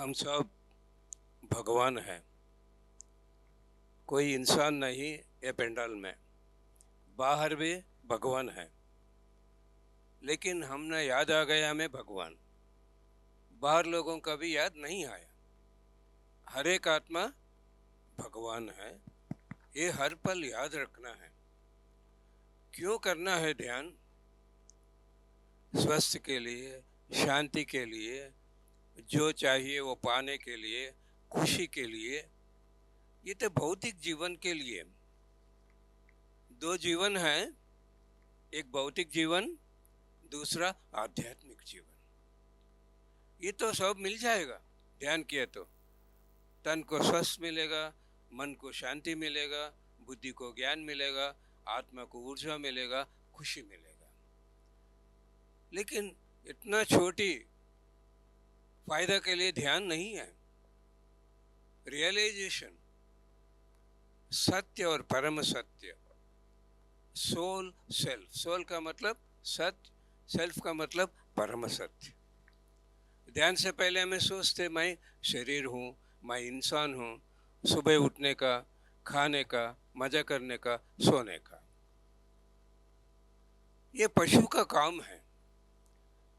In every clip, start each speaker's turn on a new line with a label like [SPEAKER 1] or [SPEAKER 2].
[SPEAKER 1] हम सब भगवान हैं। कोई इंसान नहीं ये पेंडाल में, बाहर भी भगवान है। लेकिन हमने याद आ गया हमें भगवान, बाहर लोगों का भी याद नहीं आया। हर एक आत्मा भगवान है, ये हर पल याद रखना है। क्यों करना है ध्यान? स्वस्थ के लिए, शांति के लिए, जो चाहिए वो पाने के लिए, खुशी के लिए। ये तो भौतिक जीवन के लिए। दो जीवन है, एक भौतिक जीवन, दूसरा आध्यात्मिक जीवन। ये तो सब मिल जाएगा ध्यान किया तो। तन को स्वस्थ मिलेगा, मन को शांति मिलेगा, बुद्धि को ज्ञान मिलेगा, आत्मा को ऊर्जा मिलेगा, खुशी मिलेगा। लेकिन इतना छोटी फायदा के लिए ध्यान नहीं है। रियलाइजेशन, सत्य और परम सत्य, सोल सेल्फ। सोल का मतलब सत्य, सेल्फ का मतलब परम सत्य। ध्यान से पहले हमें सोचते मैं शरीर हूँ, मैं इंसान हूँ, सुबह उठने का, खाने का, मजा करने का, सोने का। ये पशु का काम है।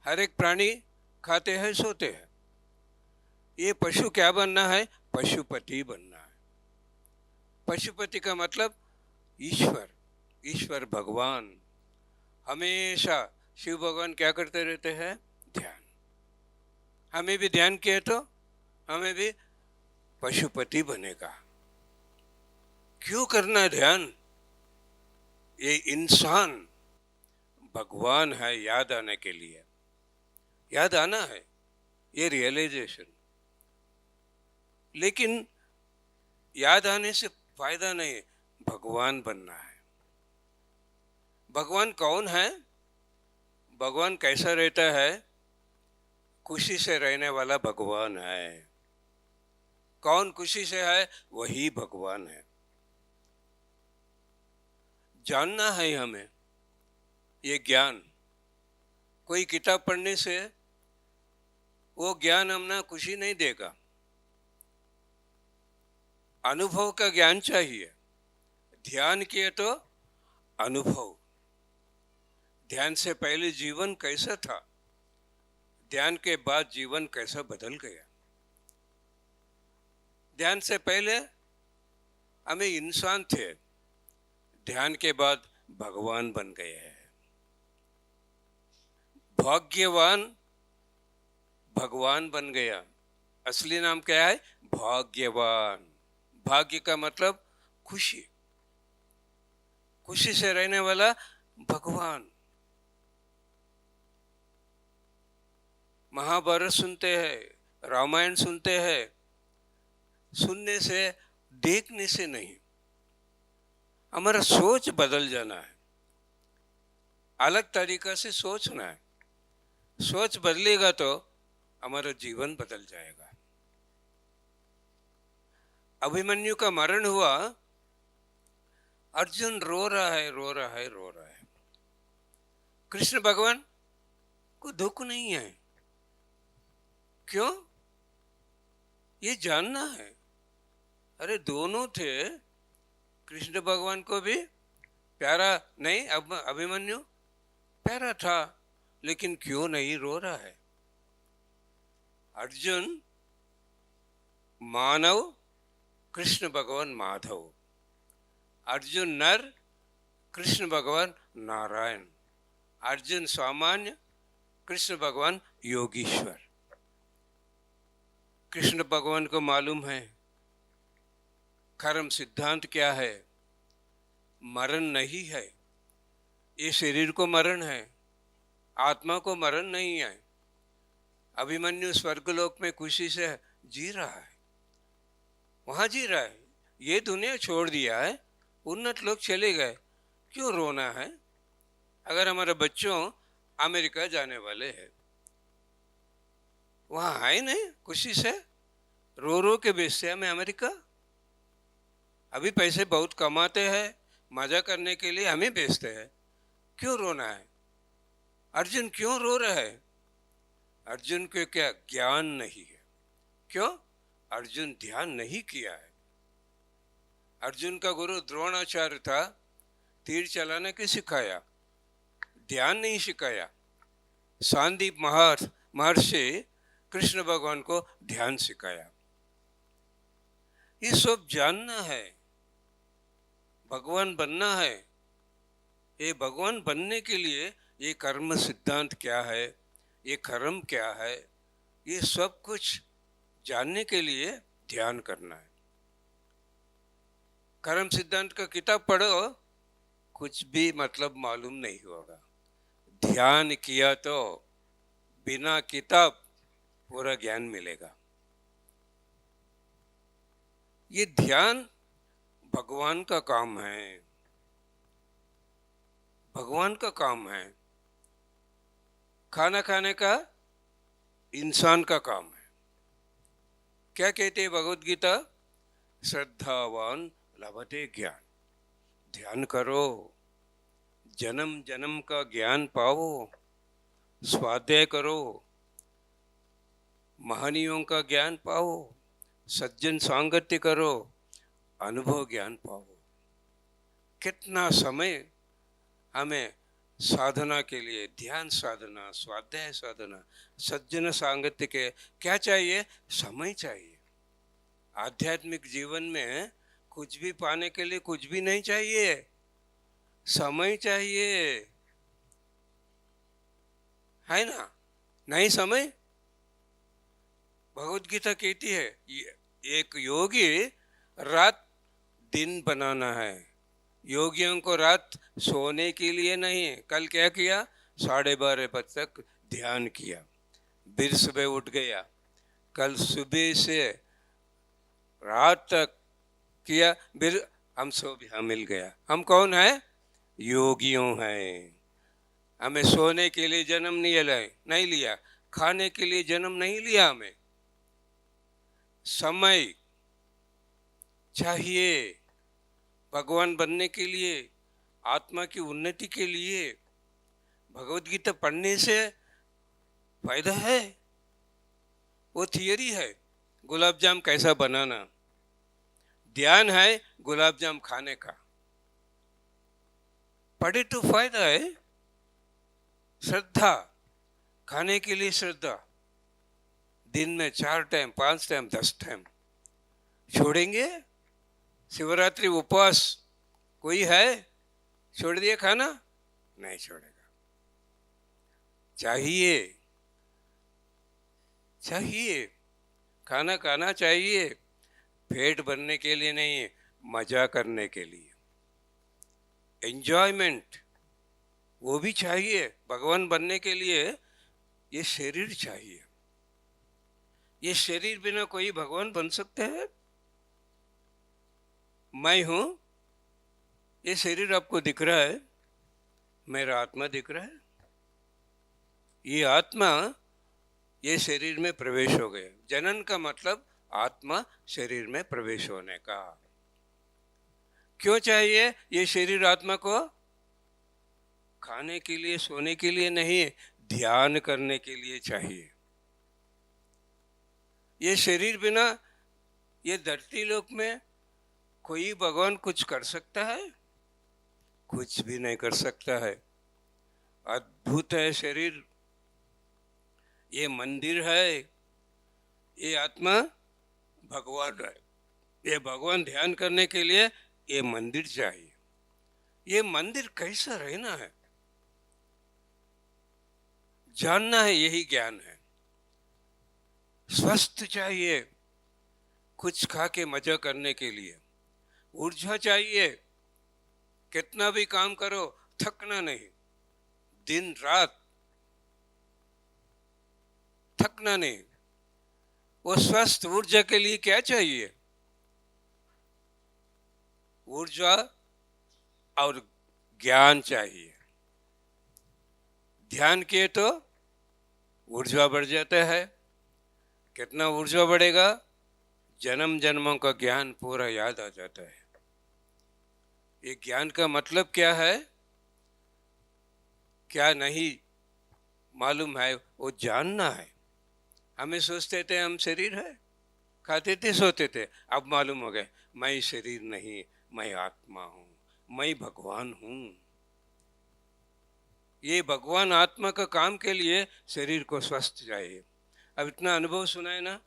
[SPEAKER 1] हर एक प्राणी खाते हैं, सोते हैं। ये पशु क्या बनना है? पशुपति बनना है। पशुपति का मतलब ईश्वर, ईश्वर भगवान। हमेशा शिव भगवान क्या करते रहते हैं? ध्यान। हमें भी ध्यान किए तो हमें भी पशुपति बनेगा। क्यों करना है ध्यान? ये इंसान भगवान है याद आने के लिए, याद आना है, ये रियलाइजेशन। लेकिन याद आने से फायदा नहीं, भगवान बनना है। भगवान कौन है? भगवान कैसा रहता है? खुशी से रहने वाला भगवान है। कौन खुशी से है? वही भगवान है। जानना है हमें ये ज्ञान। कोई किताब पढ़ने से वो ज्ञान हमने खुशी नहीं देगा। अनुभव का ज्ञान चाहिए। ध्यान किए तो अनुभव। ध्यान से पहले जीवन कैसा था, ध्यान के बाद जीवन कैसा बदल गया। ध्यान से पहले हमें इंसान थे, ध्यान के बाद भगवान बन गए हैं। भाग्यवान भगवान बन गया। असली नाम क्या है? भाग्यवान। भाग्य का मतलब खुशी, खुशी से रहने वाला भगवान। महाभारत सुनते हैं, रामायण सुनते हैं। सुनने से, देखने से नहीं, हमारा सोच बदल जाना है। अलग तरीका से सोचना है। सोच बदलेगा तो हमारा जीवन बदल जाएगा। अभिमन्यु का मरण हुआ, अर्जुन रो रहा है, रो रहा है, रो रहा है। कृष्ण भगवान को दुख नहीं है। क्यों? ये जानना है। अरे दोनों थे, कृष्ण भगवान को भी प्यारा नहीं, अब अभिमन्यु प्यारा था, लेकिन क्यों नहीं रो रहा है? अर्जुन मानव, कृष्ण भगवान माधव। अर्जुन नर, कृष्ण भगवान नारायण। अर्जुन सामान्य, कृष्ण भगवान योगीश्वर। कृष्ण भगवान को मालूम है कर्म सिद्धांत क्या है। मरण नहीं है, ये शरीर को मरण है, आत्मा को मरण नहीं है। अभिमन्यु स्वर्गलोक में खुशी से जी रहा है, वहां जी रहा है। ये दुनिया छोड़ दिया है, उन्नत लोग चले गए, क्यों रोना है? अगर हमारे बच्चों अमेरिका जाने वाले हैं, वहां है नहीं खुशी से, रो रो के भेजते हमें अमेरिका। अभी पैसे बहुत कमाते हैं, मजा करने के लिए हमें भेजते हैं, क्यों रोना है? अर्जुन क्यों रो रहा है? अर्जुन को क्या ज्ञान नहीं है, क्यों? अर्जुन ध्यान नहीं किया है। अर्जुन का गुरु द्रोणाचार्य था, तीर चलाने की सिखाया, ध्यान नहीं सिखाया। सांदीप महर्षि कृष्ण भगवान को ध्यान सिखाया। ये सब जानना है, भगवान बनना है। ये भगवान बनने के लिए ये कर्म सिद्धांत क्या है, ये कर्म क्या है, ये सब कुछ जानने के लिए ध्यान करना है। कर्म सिद्धांत का किताब पढ़ो, कुछ भी मतलब मालूम नहीं होगा। ध्यान किया तो बिना किताब पूरा ज्ञान मिलेगा। ये ध्यान भगवान का काम है, भगवान का काम है। खाना खाने का इंसान का काम है। क्या कहते हैं भगवत गीता? श्रद्धावान लभते ज्ञान। ध्यान करो, जन्म जन्म का ज्ञान पाओ, स्वाध्याय करो, महनियों का ज्ञान पाओ, सज्जन सांगत्य करो, अनुभव ज्ञान पाओ। कितना समय हमें साधना के लिए, ध्यान साधना, स्वाध्याय साधना, सज्जन सांगत्य के क्या चाहिए? समय चाहिए। आध्यात्मिक जीवन में कुछ भी पाने के लिए कुछ भी नहीं चाहिए, समय चाहिए, है ना? नहीं समय? भगवत गीता कहती है एक योगी रात दिन बनाना है। योगियों को रात सोने के लिए नहीं। कल क्या किया? 12:30 बजे तक ध्यान किया, फिर सुबह उठ गया। कल सुबह से रात तक किया, फिर हम सब यहाँ मिल गया। हम कौन है? योगियों हैं। हमें सोने के लिए जन्म नहीं लिया, खाने के लिए जन्म नहीं लिया। हमें समय चाहिए भगवान बनने के लिए, आत्मा की उन्नति के लिए। भगवत गीता पढ़ने से फायदा है? वो थियरी है गुलाब जाम कैसा बनाना, ध्यान है गुलाब जाम खाने का। पढ़े तो फायदा है। श्रद्धा, खाने के लिए श्रद्धा, दिन में 4 टाइम, 5 टाइम, 10 टाइम छोड़ेंगे। शिवरात्रि उपवास कोई है छोड़ दिया खाना? नहीं छोड़ेगा। चाहिए चाहिए खाना खाना चाहिए, पेट भरने के लिए नहीं, मजा करने के लिए, एंजॉयमेंट वो भी चाहिए। भगवान बनने के लिए ये शरीर चाहिए। ये शरीर बिना कोई भगवान बन सकते हैं? मैं हूं, ये शरीर आपको दिख रहा है, मेरा आत्मा दिख रहा है। ये आत्मा ये शरीर में प्रवेश हो गया। जनन का मतलब आत्मा शरीर में प्रवेश होने का। क्यों चाहिए ये शरीर आत्मा को? खाने के लिए, सोने के लिए नहीं, ध्यान करने के लिए चाहिए। ये शरीर बिना ये धरती लोक में कोई भगवान कुछ कर सकता है? कुछ भी नहीं कर सकता है। अद्भुत है शरीर, ये मंदिर है, ये आत्मा भगवान है। ये भगवान ध्यान करने के लिए ये मंदिर चाहिए। ये मंदिर कैसा रहना है जानना है, यही ज्ञान है। स्वस्थ चाहिए, कुछ खा के मजा करने के लिए। ऊर्जा चाहिए, कितना भी काम करो थकना नहीं, दिन रात थकना नहीं। वो स्वस्थ ऊर्जा के लिए क्या चाहिए? ऊर्जा और ज्ञान चाहिए। ध्यान किए तो ऊर्जा बढ़ जाता है। कितना ऊर्जा बढ़ेगा? जन्म जन्मों का ज्ञान पूरा याद आ जाता है। ये ज्ञान का मतलब क्या है, क्या नहीं मालूम है, वो जानना है। हमें सोचते थे हम शरीर है, खाते थे सोते थे, अब मालूम हो गए मैं शरीर नहीं, मैं आत्मा हूं, मैं भगवान हूं। ये भगवान आत्मा का काम के लिए शरीर को स्वस्थ चाहिए। अब इतना अनुभव सुना है ना,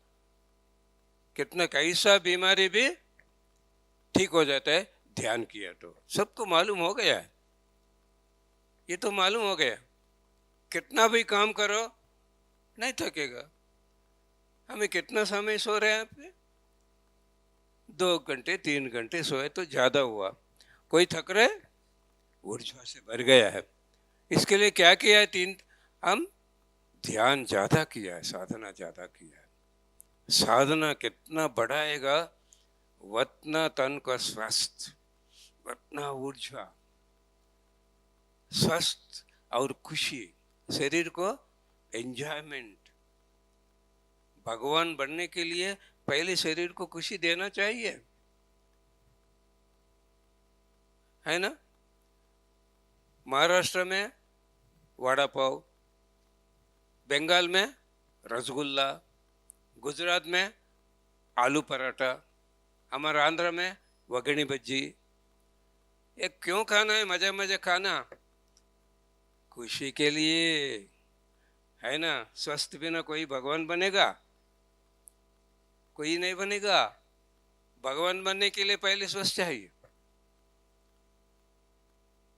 [SPEAKER 1] कितना कैसा बीमारी भी ठीक हो जाता है ध्यान किया तो। सबको मालूम हो गया है, ये तो मालूम हो गया। कितना भी काम करो नहीं थकेगा। हमें कितना समय सो रहे हैं यहाँ पे? 2 घंटे 3 घंटे सोए तो ज्यादा हुआ। कोई थक रहे? ऊर्जा से भर गया है। इसके लिए क्या किया है? हम ध्यान ज्यादा किया है, साधना ज्यादा किया है। साधना कितना बढ़ाएगा, उतना तन का स्वस्थ, उतना ऊर्जा, स्वस्थ और खुशी, शरीर को एंजॉयमेंट। भगवान बनने के लिए पहले शरीर को खुशी देना चाहिए, है ना? महाराष्ट्र में वड़ा पाव, बंगाल में रसगुल्ला, गुजरात में आलू पराठा, हमारे आंध्र में वगनी बज्जी। ये क्यों खाना है? मजा मजा खाना, खुशी के लिए, है ना? स्वस्थ बिना कोई भगवान बनेगा? कोई नहीं बनेगा। भगवान बनने के लिए पहले स्वस्थ चाहिए,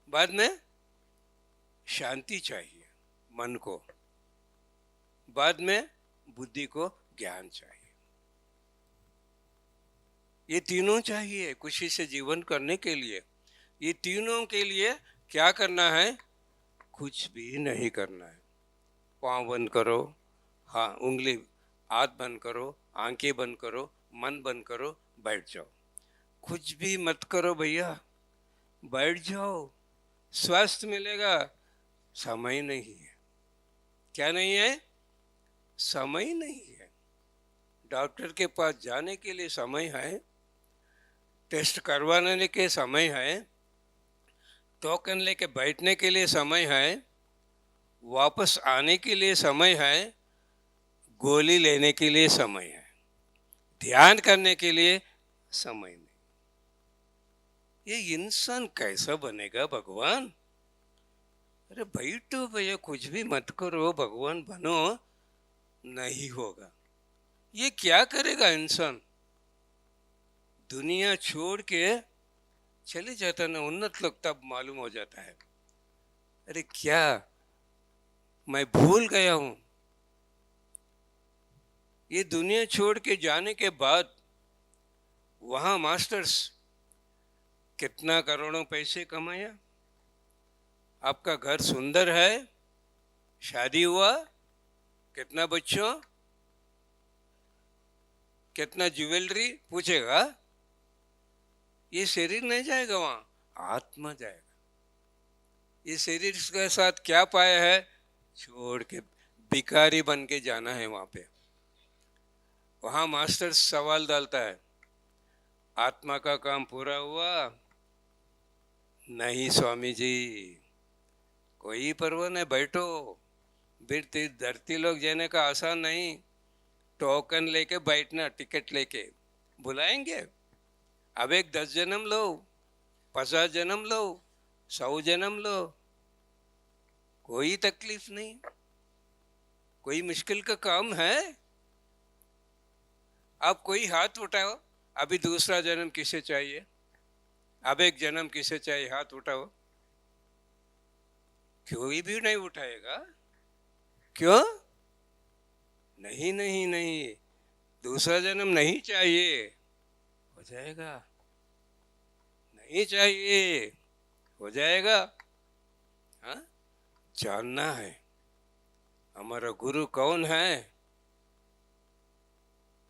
[SPEAKER 1] बाद में शांति चाहिए मन को, बाद में बुद्धि को ज्ञान चाहिए। ये तीनों चाहिए खुशी से जीवन करने के लिए। ये तीनों के लिए क्या करना है? कुछ भी नहीं करना है। पाँव बंद करो, हाँ उंगली, हाथ बंद करो, आंखें बंद करो, मन बंद करो, बैठ जाओ। कुछ भी मत करो भैया, बैठ जाओ, स्वास्थ्य मिलेगा। समय नहीं है। क्या नहीं है? समय नहीं है। डॉक्टर के पास जाने के लिए समय है, टेस्ट करवाने के समय है, टोकन लेके बैठने के लिए समय है, वापस आने के लिए समय है, गोली लेने के लिए समय है, ध्यान करने के लिए समय नहीं। ये इंसान कैसा बनेगा भगवान? अरे बैठो भैया, कुछ भी मत करो, भगवान बनो, नहीं होगा। ये क्या करेगा इंसान? दुनिया छोड़ के चले जाता ना उन्नत लोग, तब मालूम हो जाता है अरे क्या मैं भूल गया हूं। ये दुनिया छोड़ के जाने के बाद वहां मास्टर्स कितना करोड़ों पैसे कमाया, आपका घर सुंदर है, शादी हुआ, कितना बच्चों, कितना ज्वेलरी, पूछेगा? ये शरीर नहीं जाएगा, वहां आत्मा जाएगा। ये शरीर के साथ क्या पाया है? छोड़ के भिखारी बन के जाना है वहां पे। वहां मास्टर सवाल डालता है, आत्मा का काम पूरा हुआ? नहीं स्वामी जी, कोई परवाह नहीं, बैठो। फिर धरती लोग जाने का आसान नहीं, टोकन लेके बैठना, टिकट लेके बुलाएंगे। अब एक 10 जन्म लो, 50 जन्म लो, 100 जन्म लो, कोई तकलीफ नहीं, कोई मुश्किल का काम है? अब कोई हाथ उठाओ, अभी दूसरा जन्म किसे चाहिए? अब एक जन्म किसे चाहिए? हाथ उठाओ। कोई भी नहीं उठाएगा। क्यों? नहीं नहीं नहीं, दूसरा जन्म नहीं चाहिए। हो जाएगा, नहीं चाहिए, हो जाएगा। हाँ, जानना है हमारा गुरु कौन है।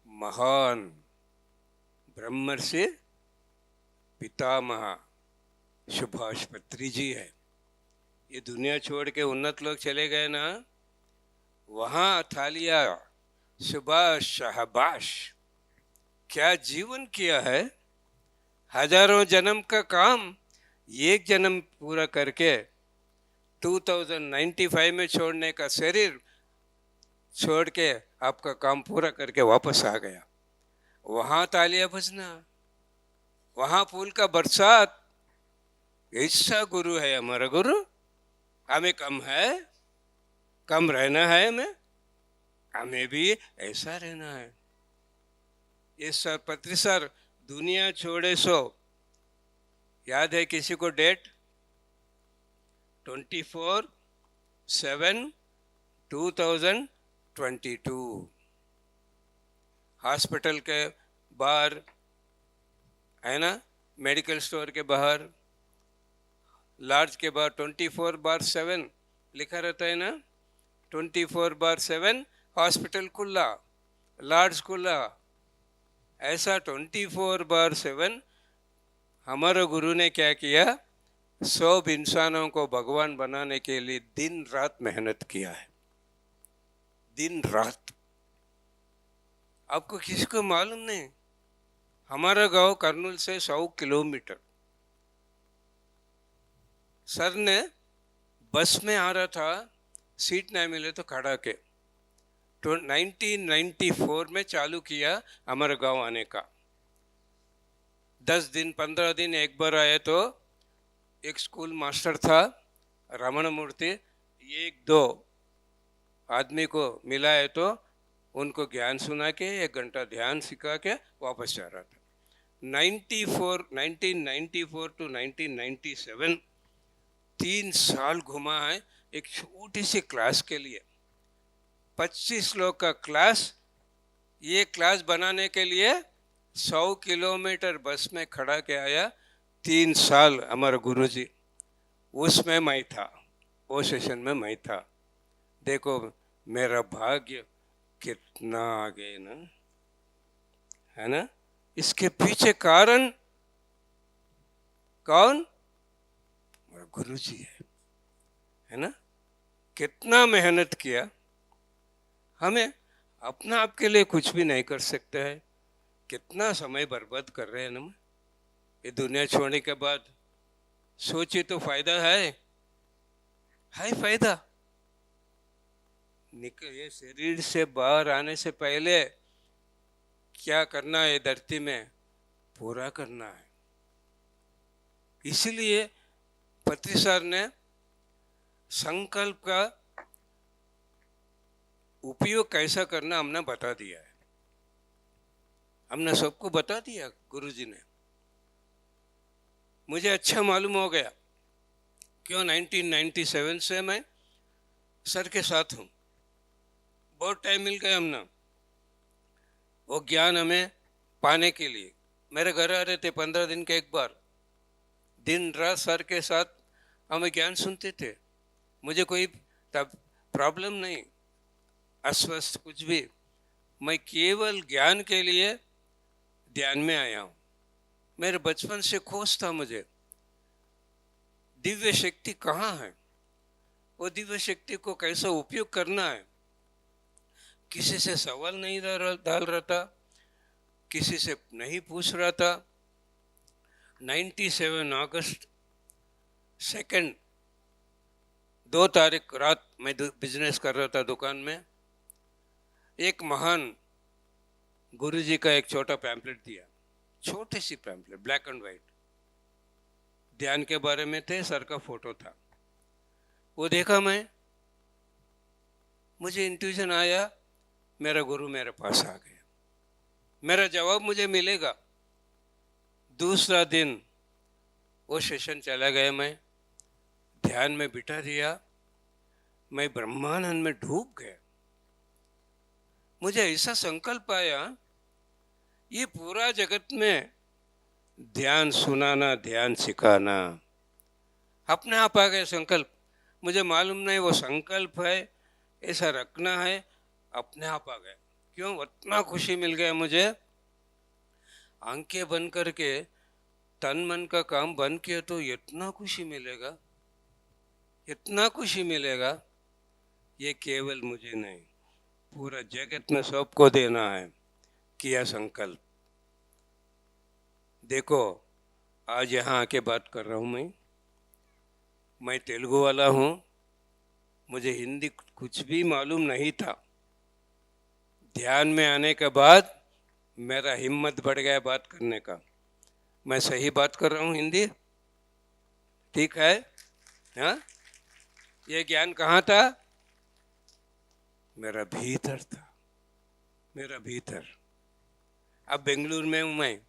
[SPEAKER 1] महान ब्रह्मर्षि पितामह सुभाष पत्री जी है। ये दुनिया छोड़ के उन्नत लोग चले गए ना, वहां थालिया, सुभाष शाबाश, क्या जीवन किया है। हजारों जन्म का काम एक जन्म पूरा करके 2095 में छोड़ने का शरीर छोड़ के आपका काम पूरा करके वापस आ गया। वहां तालियां बजना, वहां फूल का बरसात। ऐसा गुरु है हमारा गुरु। हमें कम है, कम रहना है, हमें भी ऐसा रहना है। ये सर पत्री सर दुनिया छोड़े सो, याद है किसी को डेट? 24/7/2022। हॉस्पिटल के बाहर है ना, मेडिकल स्टोर के बाहर, लॉज के बाहर 24/7 लिखा रहता है ना। 24/7 हॉस्पिटल खुला, लॉज खुला। ऐसा 24/7 हमारे गुरु ने क्या किया? सब इंसानों को भगवान बनाने के लिए दिन रात मेहनत किया है, दिन रात। आपको किसी को मालूम नहीं? हमारा गांव कर्नूल से 100 किलोमीटर। सर ने बस में आ रहा था, सीट नहीं मिले तो खड़ा के 1994 में चालू किया हमारे गांव आने का। 10 दिन 15 दिन एक बार आए तो एक स्कूल मास्टर था रमण मूर्ति, एक दो आदमी को मिला है तो उनको ज्ञान सुना के 1 घंटा ध्यान सिखा के वापस जा रहा था। 1994 टू 1997 3 साल घुमा है एक छोटी सी क्लास के लिए। 25 लोग का क्लास। ये क्लास बनाने के लिए 100 किलोमीटर बस में खड़ा के आया। 3 साल हमारा गुरुजी, उसमें मैं था, वो सेशन में मैं था। देखो मेरा भाग्य कितना आगे ना, है ना। इसके पीछे कारण कौन? गुरुजी है ना। कितना मेहनत किया। हमें अपना आप के लिए कुछ भी नहीं कर सकते हैं। कितना समय बर्बाद कर रहे हैं ना। ये दुनिया छोड़ने के बाद सोचिए तो फायदा है फायदा। ये शरीर से बाहर आने से पहले क्या करना है धरती में? पूरा करना है। इसलिए पत्री सर ने संकल्प का उपयोग कैसा करना हमने बता दिया है। हमने सबको बता दिया, गुरुजी ने। मुझे अच्छा मालूम हो गया क्यों 1997 से मैं सर के साथ हूँ। बहुत टाइम मिल गया हमने वो ज्ञान हमें पाने के लिए। मेरे घर आ रहे थे 15 दिन के एक बार, दिन रात सर के साथ हमें ज्ञान सुनते थे। मुझे कोई तब प्रॉब्लम नहीं, अस्वस्थ कुछ भी। मैं केवल ज्ञान के लिए ध्यान में आया हूँ। मेरे बचपन से खोज था मुझे, दिव्य शक्ति कहाँ है, वो दिव्य शक्ति को कैसा उपयोग करना है। किसी से सवाल नहीं डाल रहा था, किसी से नहीं पूछ रहा था। 97 अगस्त 2 तारीख रात मैं बिजनेस कर रहा था दुकान में। एक महान गुरुजी का एक छोटा पैम्पलेट दिया, छोटी सी पैम्पलेट, ब्लैक एंड व्हाइट, ध्यान के बारे में थे, सर का फोटो था। वो देखा मैं, मुझे इंट्यूजन आया, मेरा गुरु मेरे पास आ गया, मेरा जवाब मुझे मिलेगा। दूसरा दिन वो सेशन चला गया, मैं ध्यान में बिठा दिया, मैं ब्रह्मानंद में डूब गया। मुझे ऐसा संकल्प आया, ये पूरा जगत में ध्यान सुनाना, ध्यान सिखाना, अपने आप आ गया संकल्प। मुझे मालूम नहीं वो संकल्प है, ऐसा रखना है, अपने आप आ गया। क्यों? इतना खुशी मिल गया मुझे। आंखें बंद करके तन मन का काम बंद किया तो इतना खुशी मिलेगा, इतना खुशी मिलेगा। ये केवल मुझे नहीं, पूरा जगत में सबको देना है, किया संकल्प। देखो आज यहाँ आके बात कर रहा हूँ मैं तेलुगु वाला हूँ, मुझे हिंदी कुछ भी मालूम नहीं था। ध्यान में आने के बाद मेरा हिम्मत बढ़ गया बात करने का। मैं सही बात कर रहा हूँ, हिंदी ठीक है? हाँ, ये ज्ञान कहाँ था? मेरा भीतर था, मेरा भीतर। अब बेंगलुरु में हूँ मैं,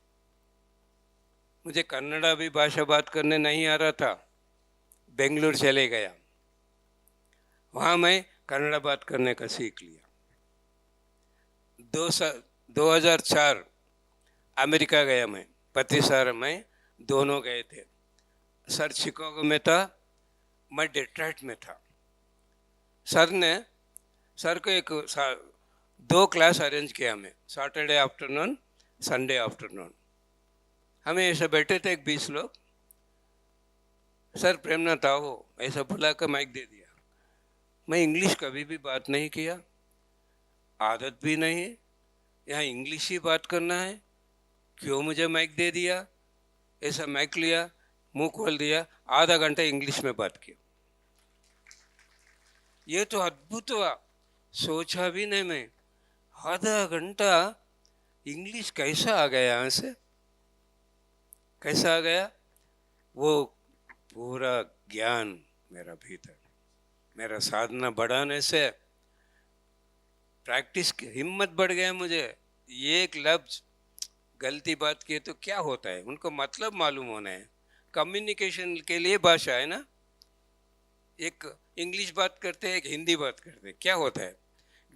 [SPEAKER 1] मुझे कन्नड़ा भी भाषा बात करने नहीं आ रहा था। बेंगलुरु चले गया, वहाँ मैं कन्नड़ा बात करने का सीख लिया। 2004 अमेरिका गया मैं, पति सर मैं दोनों गए थे। सर शिकागो में था, मैं डेट्रॉइट में था। सर को दो क्लास अरेंज किया मैं, सैटरडे आफ्टरनून, संडे आफ्टरनून। हमें ऐसे बैठे थे 20 लोग। सर प्रेमनाथ आओ ऐसा बुला कर माइक दे दिया। मैं इंग्लिश कभी भी बात नहीं किया, आदत भी नहीं है, यहाँ इंग्लिश ही बात करना है, क्यों मुझे माइक दे दिया? ऐसा माइक लिया, मुंह खोल दिया, आधा घंटा इंग्लिश में बात किया। ये तो अद्भुत हुआ, सोचा भी नहीं मैं। आधा घंटा इंग्लिश कैसा आ गया यहाँ से, कैसा आ गया? वो पूरा ज्ञान मेरा भीतर, मेरा साधना बढ़ाने से प्रैक्टिस की हिम्मत बढ़ गया मुझे। एक लफ्ज गलती बात किए तो क्या होता है, उनको मतलब मालूम होना है। कम्युनिकेशन के लिए भाषा है ना, एक इंग्लिश बात करते हैं, एक हिंदी बात करते हैं, क्या होता है?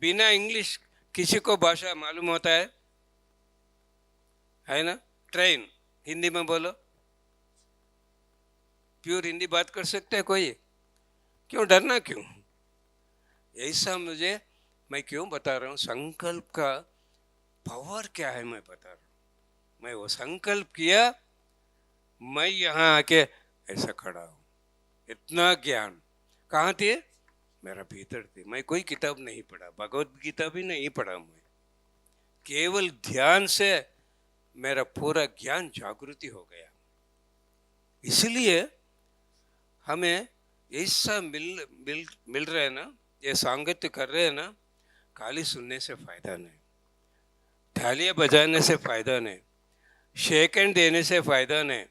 [SPEAKER 1] बिना इंग्लिश किसी को भाषा मालूम होता है ना? ट्रेन हिंदी में बोलो, प्योर हिंदी बात कर सकते हैं कोई? क्यों डरना, क्यों? ऐसा मुझे, मैं क्यों बता रहा हूँ, संकल्प का पावर क्या है मैं बता रहा हूँ। मैं वो संकल्प किया, मैं यहाँ आके ऐसा खड़ा हूँ। इतना ज्ञान कहाँ थे? मेरा भीतर थे। मैं कोई किताब नहीं पढ़ा, भगवत गीता भी नहीं पढ़ा मैं, केवल ध्यान से मेरा पूरा ज्ञान जागृति हो गया। इसलिए हमें ऐसा मिल मिल मिल रहे हैं ना, ये सांगत्य कर रहे हैं ना, खाली सुनने से फायदा नहीं, थालियां बजाने से फायदा नहीं, शेक हैंड देने से फायदा नहीं।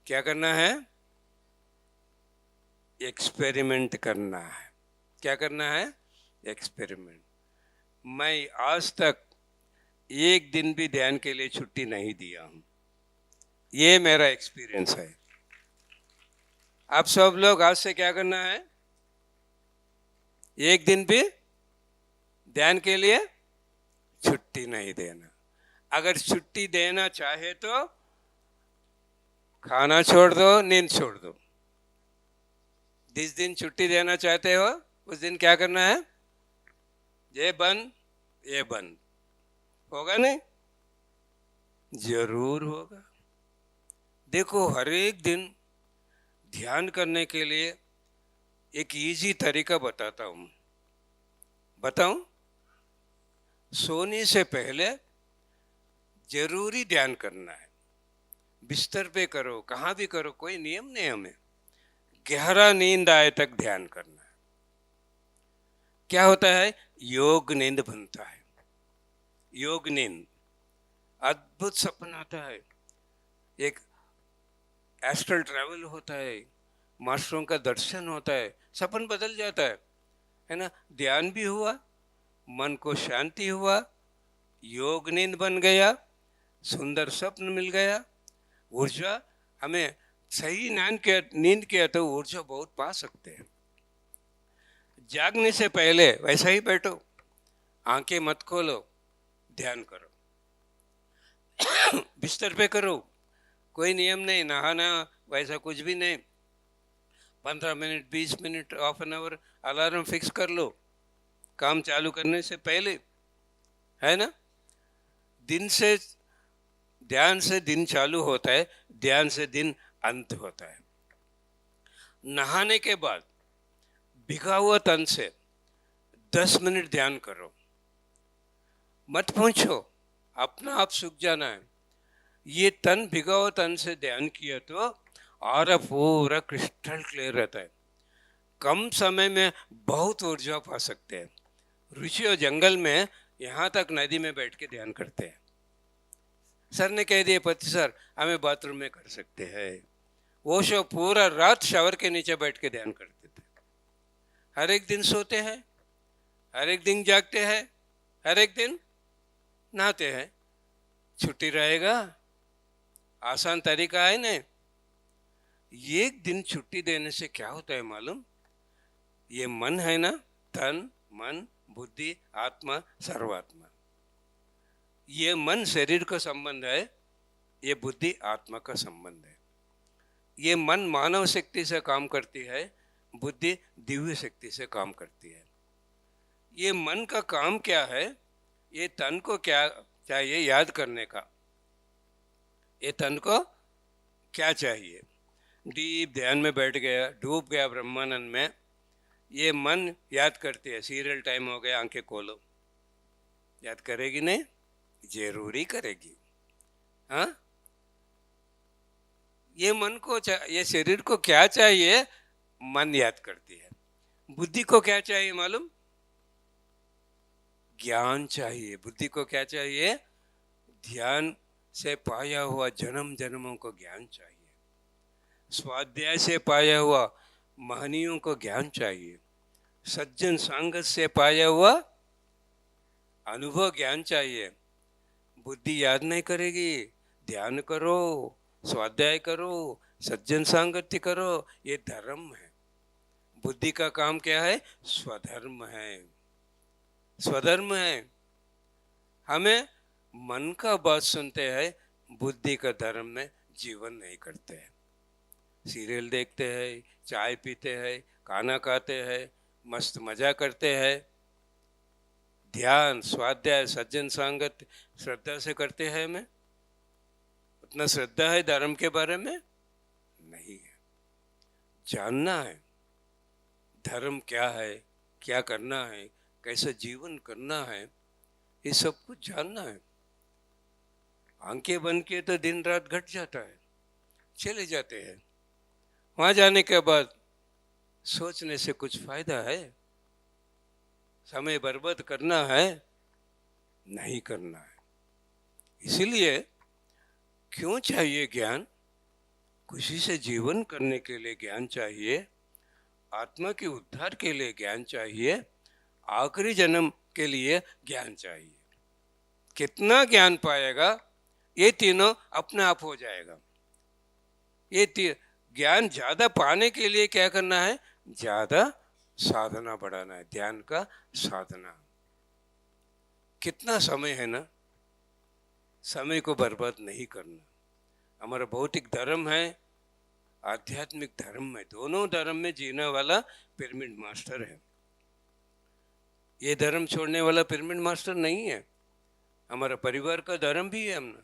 [SPEAKER 1] क्या करना है? एक्सपेरिमेंट करना है। क्या करना है? एक्सपेरिमेंट। मैं आज तक एक दिन भी ध्यान के लिए छुट्टी नहीं दिया हूं, ये मेरा एक्सपीरियंस है। आप सब लोग आज से क्या करना है? एक दिन भी ध्यान के लिए छुट्टी नहीं देना। अगर छुट्टी देना चाहे तो खाना छोड़ दो, नींद छोड़ दो। जिस दिन छुट्टी देना चाहते हो उस दिन क्या करना है? ये बंद, ये बंद। होगा नहीं? जरूर होगा। देखो, हर एक दिन ध्यान करने के लिए एक इजी तरीका बताता हूं। बताऊं? सोने से पहले जरूरी ध्यान करना है। बिस्तर पे करो, कहाँ भी करो, कोई नियम नहीं हमें। गहरा नींद आए तक ध्यान करना है। क्या होता है? योग नींद बनता है। योग नींद, अद्भुत सपना आता है, एक एस्ट्रल ट्रैवल होता है, मास्टरों का दर्शन होता है, सपन बदल जाता है ना? ध्यान भी हुआ, मन को शांति हुआ, योग नींद बन गया, सुंदर स्वप्न मिल गया, ऊर्जा। हमें सही नींद किया तो ऊर्जा बहुत पा सकते हैं। जागने से पहले वैसा ही बैठो, आंखें मत खोलो, ध्यान करो। बिस्तर पे करो, कोई नियम नहीं, नहाना वैसा कुछ भी नहीं। 15 minute, 20 minute, half an hour alarm fix कर लो काम चालू करने से पहले, है ना? ध्यान से दिन चालू होता है, ध्यान से दिन अंत होता है। नहाने के बाद भिगा हुआ तन से 10 मिनट ध्यान करो, मत पूछो, अपना आप सूख जाना है। ये तन भिगा हुआ तन से ध्यान किया तो और पूरा क्रिस्टल क्लियर रहता है। कम समय में बहुत ऊर्जा पा सकते हैं। ऋषि और जंगल में यहाँ तक नदी में बैठ के ध्यान करते हैं। सर ने कह दिया पति सर हमें बाथरूम में कर सकते हैं। वो शो पूरा रात शावर के नीचे बैठ के ध्यान करते थे। हर एक दिन सोते हैं, हर एक दिन जागते हैं, हर एक दिन नहाते हैं। छुट्टी रहेगा, आसान तरीका है ना। एक दिन छुट्टी देने से क्या होता है मालूम? ये मन है ना, तन मन बुद्धि आत्मा सर्वात्मा, ये मन शरीर का संबंध है, ये बुद्धि आत्मा का संबंध है। ये मन मानव शक्ति से काम करती है, बुद्धि दिव्य शक्ति से काम करती है। ये मन का काम क्या है? ये तन को क्या चाहिए याद करने का? ये तन को क्या चाहिए? डीप ध्यान में बैठ गया, डूब गया ब्रह्मानंद में, ये मन याद करती है सीरियल टाइम हो गया आंखें खोलो। याद करेगी नहीं? जरूरी करेगी। हाँ, ये मन को ये शरीर को क्या चाहिए? मन याद करती है। बुद्धि को क्या चाहिए मालूम? ज्ञान चाहिए। बुद्धि को क्या चाहिए? ध्यान से पाया हुआ जन्म जन्मों को ज्ञान चाहिए। स्वाध्याय से पाया हुआ महनियों को ज्ञान चाहिए। सज्जन संगत से पाया हुआ अनुभव ज्ञान चाहिए। बुद्धि याद नहीं करेगी। ध्यान करो, स्वाध्याय करो, सज्जन संगति करो, ये धर्म है। बुद्धि का काम क्या है? स्वधर्म है, स्वधर्म है। हमें मन का बात सुनते हैं, बुद्धि का धर्म में जीवन नहीं करते हैं। सीरियल देखते हैं, चाय पीते हैं, खाना खाते हैं, मस्त मजा करते हैं। ध्यान स्वाध्याय सज्जन संगत श्रद्धा से करते हैं। हमें उतना श्रद्धा है धर्म के बारे में? नहीं है। जानना है धर्म क्या है, क्या करना है, कैसे जीवन करना है, ये सब कुछ जानना है। आंखें बंद के तो दिन रात घट जाता है, चले जाते हैं। वहां जाने के बाद सोचने से कुछ फायदा है? समय बर्बाद करना है? नहीं करना है। इसीलिए क्यों चाहिए ज्ञान? खुशी से जीवन करने के लिए ज्ञान चाहिए, आत्मा के उद्धार के लिए ज्ञान चाहिए, आखिरी जन्म के लिए ज्ञान चाहिए। कितना ज्ञान पाएगा? ये तीनों अपने आप हो जाएगा। ये ज्ञान ज्यादा पाने के लिए क्या करना है? ज्यादा साधना बढ़ाना है, ध्यान का साधना। कितना समय है ना, समय को बर्बाद नहीं करना। हमारा भौतिक धर्म है, आध्यात्मिक धर्म है, दोनों धर्म में जीने वाला पिरामिड मास्टर है। ये धर्म छोड़ने वाला पिरामिड मास्टर नहीं है। हमारा परिवार का धर्म भी है, हमने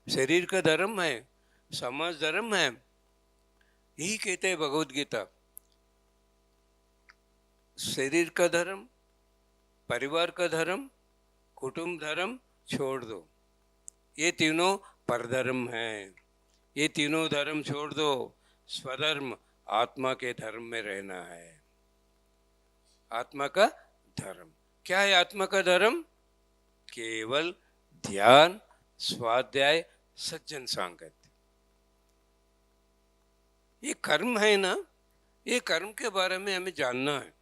[SPEAKER 1] शरीर का धर्म है, समाज धर्म है। यही कहते हैं भगवत गीता, शरीर का धर्म, परिवार का धर्म, कुटुंब धर्म छोड़ दो। ये तीनों परधर्म हैं। ये तीनों धर्म छोड़ दो, स्वधर्म आत्मा के धर्म में रहना है। आत्मा का धर्म क्या है? आत्मा का धर्म केवल ध्यान स्वाध्याय सज्जन संगत। ये कर्म है ना, ये कर्म के बारे में हमें जानना है।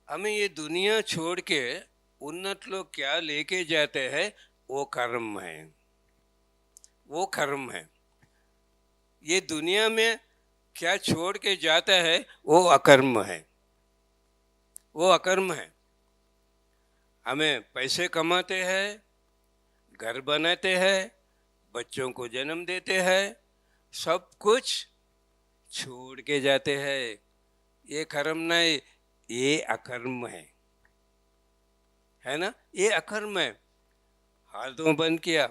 [SPEAKER 1] हमें ये दुनिया छोड़ के उन्नत लोग क्या लेके जाते हैं, वो कर्म है, वो कर्म है। ये दुनिया में क्या छोड़ के जाता है, वो अकर्म है, वो अकर्म है। हमें पैसे कमाते हैं, घर बनाते हैं, बच्चों को जन्म देते हैं, सब कुछ छोड़ के जाते हैं। ये कर्म नहीं, ये अकर्म है ना? ये अकर्म है। हाथों बंद किया,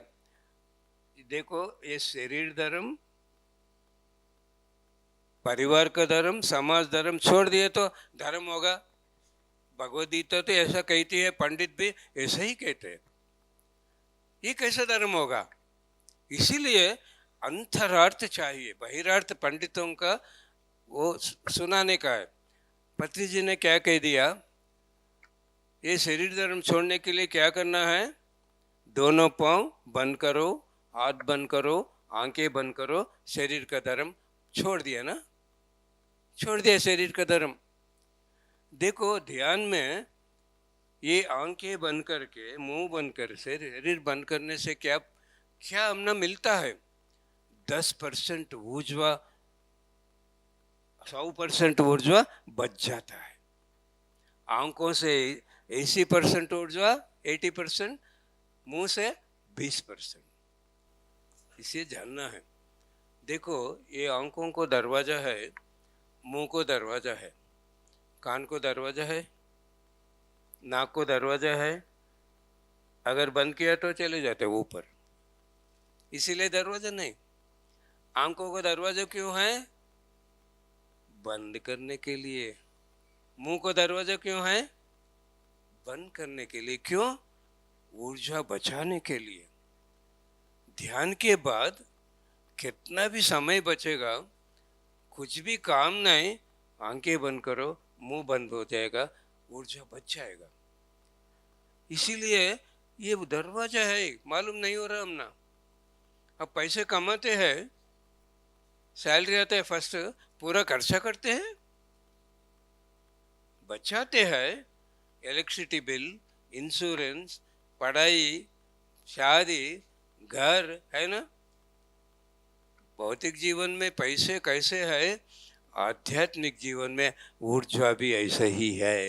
[SPEAKER 1] देखो ये शरीर धर्म, परिवार का धर्म, समाज धर्म छोड़ दिए तो धर्म होगा। भगवद गीता तो ऐसा कहती है, पंडित भी ऐसा ही कहते हैं। ये कैसा धर्म होगा? इसीलिए अंतरार्थ चाहिए, बहिरार्थ पंडितों का वो सुनाने का है। पत्री जी ने क्या कह दिया? ये शरीर धर्म छोड़ने के लिए क्या करना है? दोनों पांव बंद करो, हाथ बंद करो, आंखें बंद करो, शरीर का धर्म छोड़ दिया ना, छोड़ दिया शरीर का धर्म। देखो ध्यान में ये आंखें बंद करके, मुंह बंद कर, शरीर बंद करने से क्या क्या हमने मिलता है? 10% ऊर्जा, 100% ऊर्जा बच जाता है। आंखों से 80% ऊर्जा, 80%, मुंह से 20%। इसे जानना है। देखो ये आंखों को दरवाजा है, मुंह को दरवाजा है, कान को दरवाजा है, नाक को दरवाजा है। अगर बंद किया तो चले जाते ऊपर, इसीलिए दरवाजा नहीं। आंखों का दरवाजा क्यों है? बंद करने के लिए। मुंह को दरवाजा क्यों है? बंद करने के लिए। क्यों? ऊर्जा बचाने के लिए। ध्यान के बाद कितना भी समय बचेगा, कुछ भी काम नहीं, आंखें बंद करो, मुंह बंद हो जाएगा, ऊर्जा बच जाएगा। इसीलिए ये दरवाजा है, मालूम नहीं हो रहा हमना। अब पैसे कमाते हैं, सैलरी आते है, फर्स्ट पूरा खर्चा करते हैं, बचाते हैं, इलेक्ट्रिसिटी बिल, इंश्योरेंस, पढ़ाई, शादी, घर, है ना। भौतिक जीवन में पैसे कैसे है, आध्यात्मिक जीवन में ऊर्जा भी ऐसे ही है।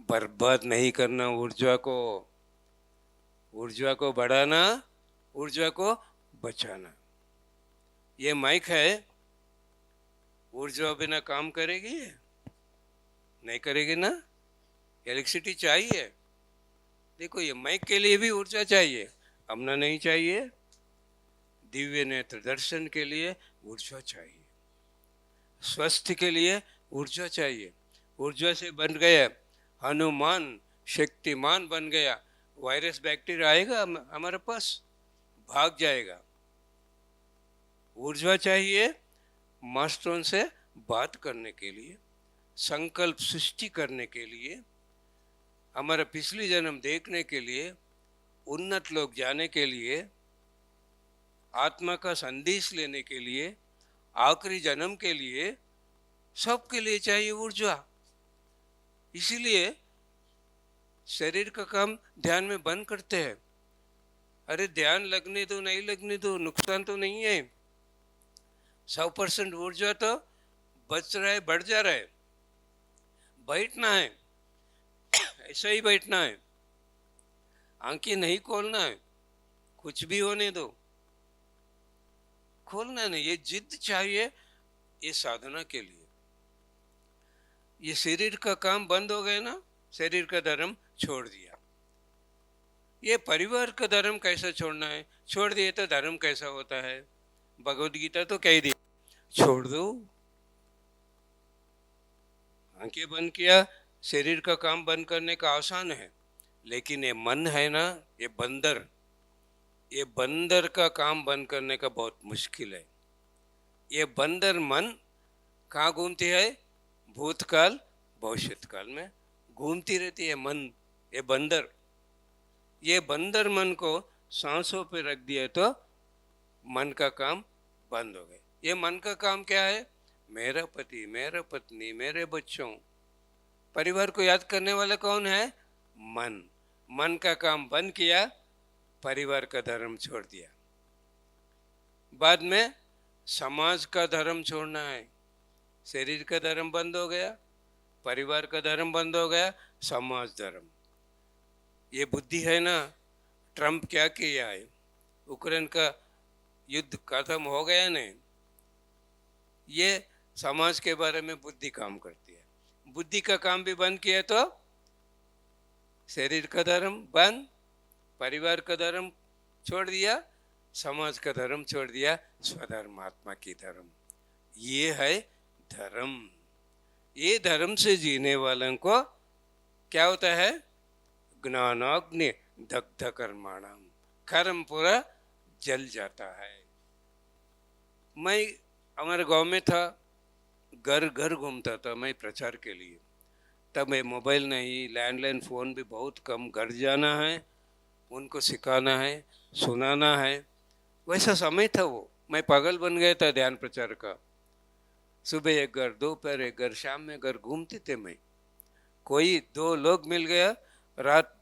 [SPEAKER 1] बर्बाद नहीं करना ऊर्जा को, ऊर्जा को बढ़ाना, ऊर्जा को बचाना। ये माइक है, ऊर्जा बिना काम करेगी? नहीं करेगी ना, इलेक्ट्रिसिटी चाहिए। देखो ये माइक के लिए भी ऊर्जा चाहिए, हमना नहीं चाहिए। दिव्य नेत्र दर्शन के लिए ऊर्जा चाहिए, स्वस्थ के लिए ऊर्जा चाहिए। ऊर्जा से बन गया हनुमान, शक्तिमान बन गया। वायरस बैक्टीरिया आएगा हमारे पास, भाग जाएगा। ऊर्जा चाहिए मास्टरों से बात करने के लिए, संकल्प सृष्टि करने के लिए, हमारा पिछली जन्म देखने के लिए, उन्नत लोग जाने के लिए, आत्मा का संदेश लेने के लिए, आखिरी जन्म के लिए, सबके लिए चाहिए ऊर्जा। इसीलिए शरीर का काम ध्यान में बंद करते हैं। अरे ध्यान लगने दो, नहीं लगने दो, नुकसान तो नहीं है। 100% ऊर्जा तो बच रहा है, बढ़ जा रहा है। बैठना है, ऐसा ही बैठना है, आंखें नहीं खोलना है, कुछ भी होने दो, खोलना नहीं। ये जिद चाहिए, ये साधना के लिए। ये शरीर का काम बंद हो गया ना, शरीर का धर्म छोड़ दिया। ये परिवार का धर्म कैसा छोड़ना है? छोड़ दिए तो धर्म कैसा होता है? भगवद गीता तो कह दी, छोड़ दो। आंखें बंद किया, शरीर का काम बंद करने का आसान है, लेकिन ये मन है ना, ये बंदर, ये बंदर का काम बंद करने का बहुत मुश्किल है। ये बंदर मन कहाँ घूमती है? भूतकाल भविष्यत काल में घूमती रहती है मन, ये बंदर। ये बंदर मन को सांसों पे रख दिया तो मन का काम बंद हो गए। ये मन का काम क्या है? मेरा पति, मेरा पत्नी, मेरे बच्चों, परिवार को याद करने वाला कौन है? मन। मन का काम बंद किया, परिवार का धर्म छोड़ दिया। बाद में समाज का धर्म छोड़ना है। शरीर का धर्म बंद हो गया, परिवार का धर्म बंद हो गया, समाज धर्म। ये बुद्धि है ना। ट्रम्प क्या किया है? यूक्रेन का युद्ध खत्म हो गया नहीं, ये समाज के बारे में बुद्धि काम करती है। बुद्धि का काम भी बंद किया तो शरीर का धर्म बंद, परिवार का धर्म छोड़ दिया, समाज का धर्म छोड़ दिया, स्वधर्म आत्मा की धर्म। ये है धर्म। ये धर्म से जीने वालों को क्या होता है? ज्ञानाग्नि दग्ध कर्माणम, कर्म पूरा जल जाता है। मैं हमारे गांव में था, घर घर घूमता था मैं प्रचार के लिए। तब मैं मोबाइल नहीं, लैंडलाइन फ़ोन भी बहुत कम, घर जाना है उनको सिखाना है, सुनाना है। वैसा समय था वो। मैं पागल बन गया था ध्यान प्रचार का। सुबह एक घर, दोपहर एक घर, शाम में घर घूमते थे मैं। कोई दो लोग मिल गया, रात